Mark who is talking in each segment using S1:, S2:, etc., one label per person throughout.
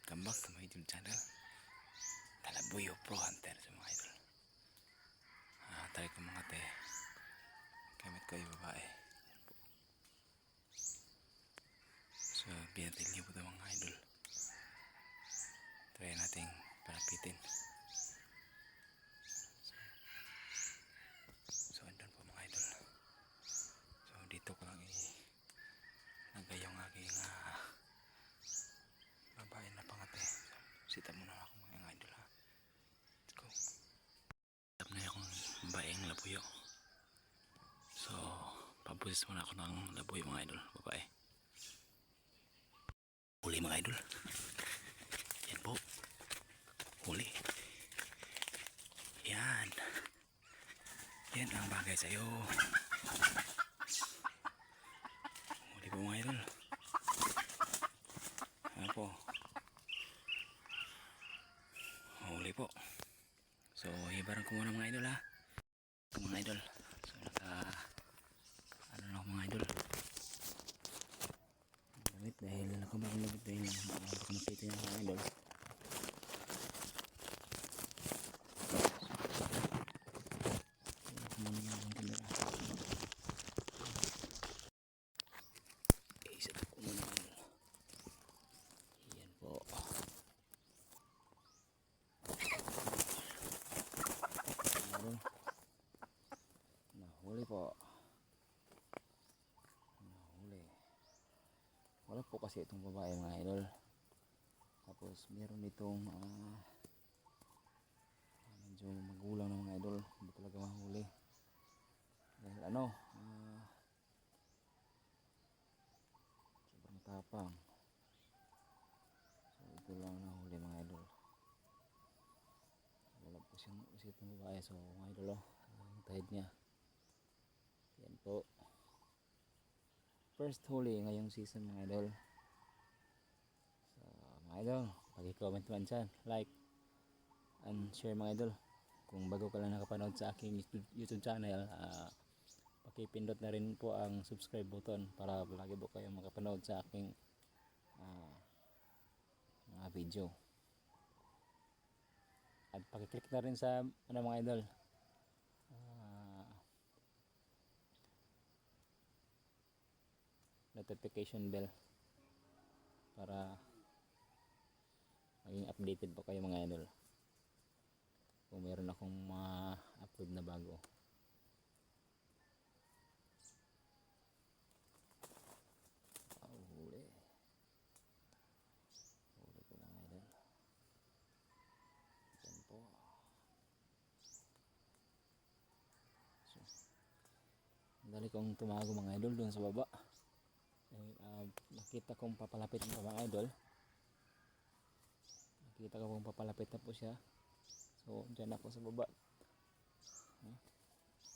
S1: Welcome back to my YouTube channel, Talabuyo Pro Hunter sa mga idol. Tayo ko mga te, gamit ko yung babae. So binatilyo po ito mga idol. Try nating parapitin. So andun po mga idol. So dito ko lang ilagay yung aking babae na pangate. So sita muna ako mga idol ha. Let's go. Tap na akong babaeng labuyo. So pabusis muna ako ng labuyo mga idol, babae. Huli mga idol. Yan po. Huli. Yan. Yan ang bagay sa'yo. Huli po mga idol. Ano po? Huli po. So hibaran ko muna mga idol ha. Mga idol. So ano na ako mga idol. Damit dahil nakabakang damit dahil baka makita niya mga idol. Nahuli po. Nahuli. Wala po kasi itong babae mga idol. Tapos meron itong medyo magulang na mga idol. Hindi talaga mahuli. Dahil sobrang tapang. So ito lang nahuli mga idol. Wala po siyang kasi itong babae. So mga idol ang tahid niya. Yan po. First huli ngayong season mga idol. So mga idol, pag-comment man dyan, like and share mga idol. Kung bago ka lang nakapanood sa aking YouTube channel, pakipindot na rin po ang subscribe button para lagi po kayong makapanood sa aking mga video. At pakiclick na rin sa mga idol, notification bell para maging updated po kayo mga idol kung meron akong mga upload na bago. Huli po mga idol. Yan po. So, dali kong tumago mga idol doon sa baba. Nakita kong papalapit na mga idol. Nakita ko kung papalapit na po siya. So dyan ako sa baba.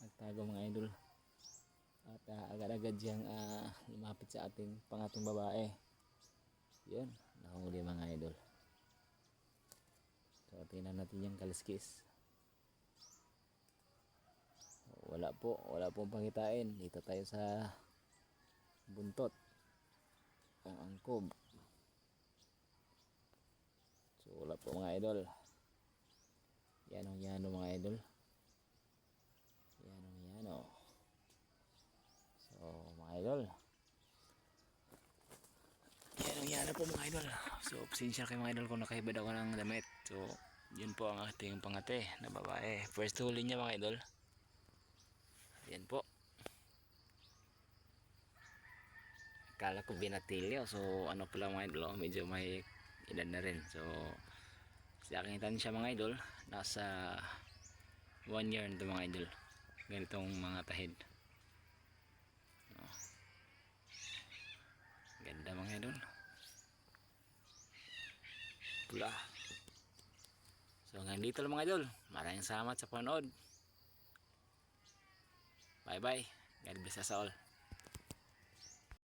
S1: Nagtago mga idol. At agad-agad siyang lumapit sa ating pangatong babae. Yun, nahuli mga idol. So tingnan natin yung kaliskis. Wala pong pangitain. Dito tayo sa buntot ang angkob. So wala po mga idol. Yan mga idol. Yan. So mga idol, yan po mga idol. So pasensya kayo mga idol kung nakahibad ako ng damit. So yun po ang ating pangate na babae. First huli niya mga idol. Yan po. Akala ko binatilyo. So ano pala mga idol, medyo may edad na rin. So sa aking tansya mga idol, nasa 1 year nito mga idol. Ganitong mga tahid. Ganda mga idol. Pula. So hanggang dito lang mga idol. Maraming salamat sa panood. Bye bye. God bless us all.